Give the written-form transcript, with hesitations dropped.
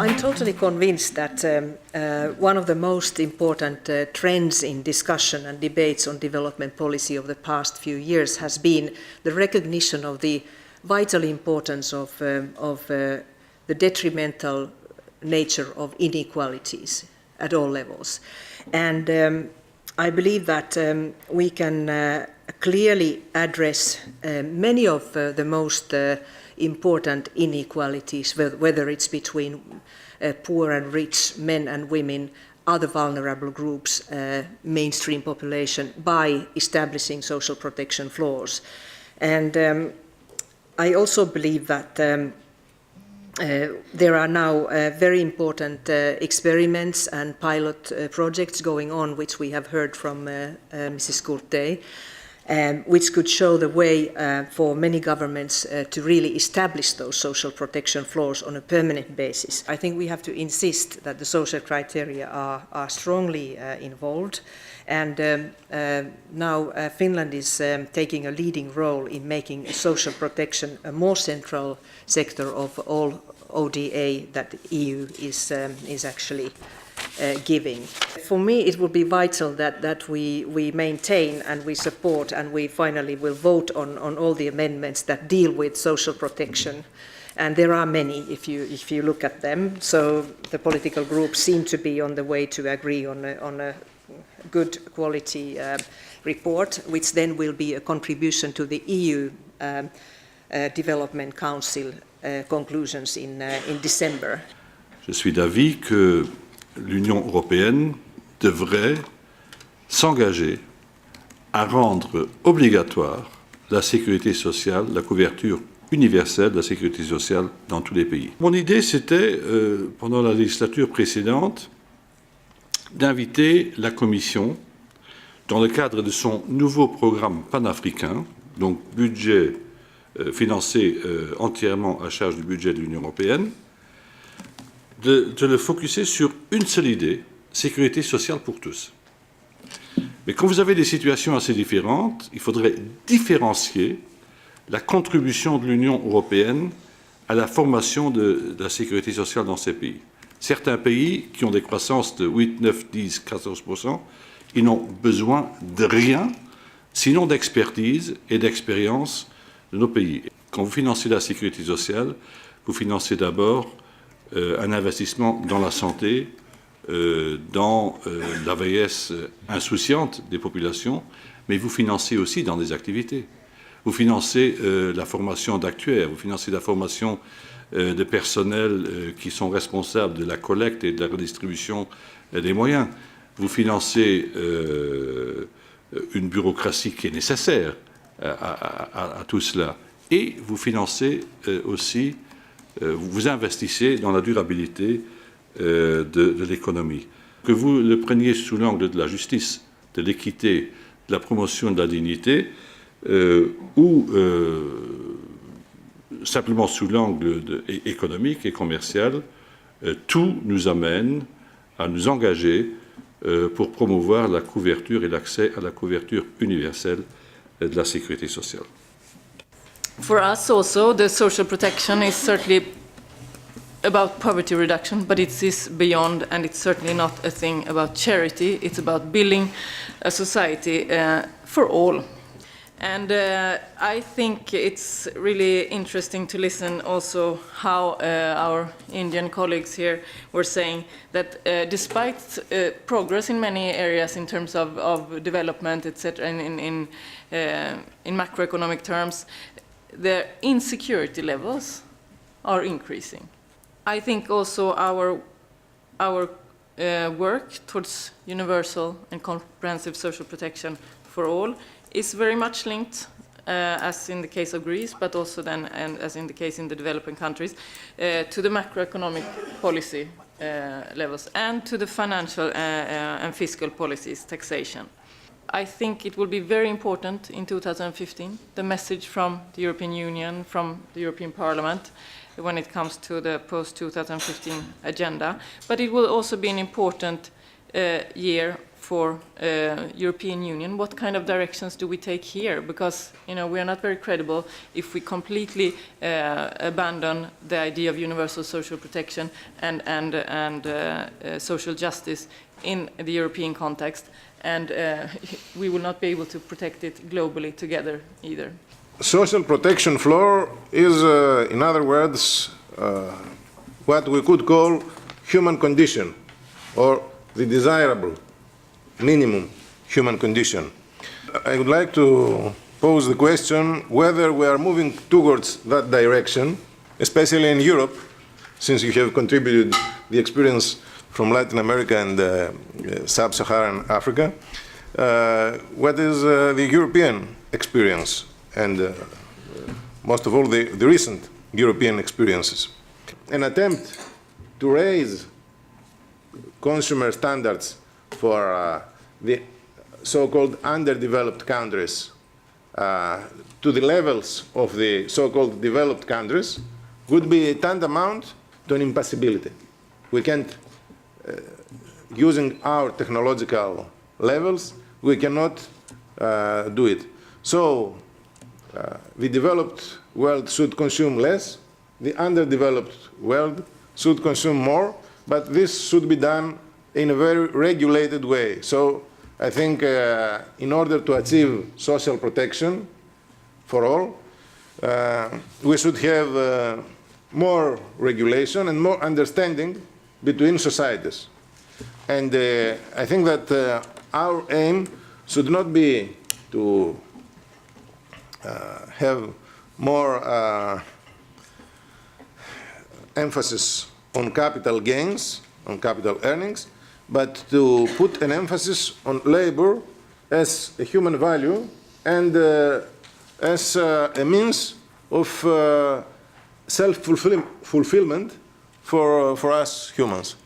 I'm totally convinced that one of the most important trends in discussion and debates on development policy of the past few years has been the recognition of the vital importance of the detrimental nature of inequalities at all levels. And I believe that we can clearly address many of the most important inequalities, whether it's between poor and rich, men and women, other vulnerable groups, mainstream population, by establishing social protection floors. And I also believe that there are now very important experiments and pilot projects going on, which we have heard from Mrs. Kurte, which could show the way for many governments to really establish those social protection floors on a permanent basis. I think we have to insist that the social criteria are strongly involved, and now Finland is taking a leading role in making social protection a more central sector of all ODA that the EU is actually giving. For me, it will be vital that we maintain and we support and we finally will vote on all the amendments that deal with social protection. And there are many, if you look at them. So the political groups seem to be on the way to agree on a good quality report, which then will be a contribution to the EU Development Council conclusions in December. Je suis d'avis que l'Union européenne devrait s'engager à rendre obligatoire la sécurité sociale, la couverture universelle de la sécurité sociale dans tous les pays. Mon idée, c'était, pendant la législature précédente, d'inviter la Commission, dans le cadre de son nouveau programme panafricain, donc budget financé entièrement à charge du budget de l'Union européenne, de le focuser sur une seule idée, sécurité sociale pour tous. Mais quand vous avez des situations assez différentes, il faudrait différencier la contribution de l'Union européenne à la formation de la sécurité sociale dans ces pays. Certains pays qui ont des croissances de 8, 9, 10, 14%, ils n'ont besoin de rien, sinon d'expertise et d'expérience de nos pays. Quand vous financez la sécurité sociale, vous financez d'abord un investissement dans la santé, dans la vieillesse insouciante des populations, mais vous financez aussi dans des activités. Vous financez la formation d'actuaires, vous financez la formation de personnels qui sont responsables de la collecte et de la redistribution des moyens. Vous financez une bureaucratie qui est nécessaire à tout cela. Et vous financez aussi, vous investissez dans la durabilité de l'économie. Que vous le preniez sous l'angle de la justice, de l'équité, de la promotion de la dignité, ou simplement sous l'angle économique et commercial, tout nous amène à nous engager pour promouvoir la couverture et l'accès à la couverture universelle de la sécurité sociale. For us also, the social protection is certainly about poverty reduction, but it is beyond, and it's certainly not a thing about charity. It's about building a society for all. And I think it's really interesting to listen also how our Indian colleagues here were saying that despite progress in many areas in terms of development, etc., in macroeconomic terms, the insecurity levels are increasing. I think also our work towards universal and comprehensive social protection for all is very much linked, as in the case of Greece, but also then, and as in the case in the developing countries, to the macroeconomic policy levels and to the financial and fiscal policies, taxation. I think it will be very important in 2015, the message from the European Union, from the European Parliament, when it comes to the post-2015 agenda. But it will also be an important year for European Union, what kind of directions do we take here? Because we are not very credible if we completely abandon the idea of universal social protection and social justice in the European context, and we will not be able to protect it globally together either. Social protection floor is, in other words, what we could call human condition, or the desirable minimum human condition. I would like to pose the question whether we are moving towards that direction, especially in Europe, since you have contributed the experience from Latin America and Sub-Saharan Africa. What is the European experience, and most of all the recent European experiences? An attempt to raise consumer standards for the so-called underdeveloped countries to the levels of the so-called developed countries would be tantamount to an impossibility. We can't, using our technological levels, we cannot do it. So the developed world should consume less, the underdeveloped world should consume more, but this should be done in a very regulated way. So I think in order to achieve social protection for all, we should have more regulation and more understanding between societies. And I think that our aim should not be to have more emphasis on capital gains, on capital earnings, but to put an emphasis on labor as a human value and as a means of self-fulfillment for us humans.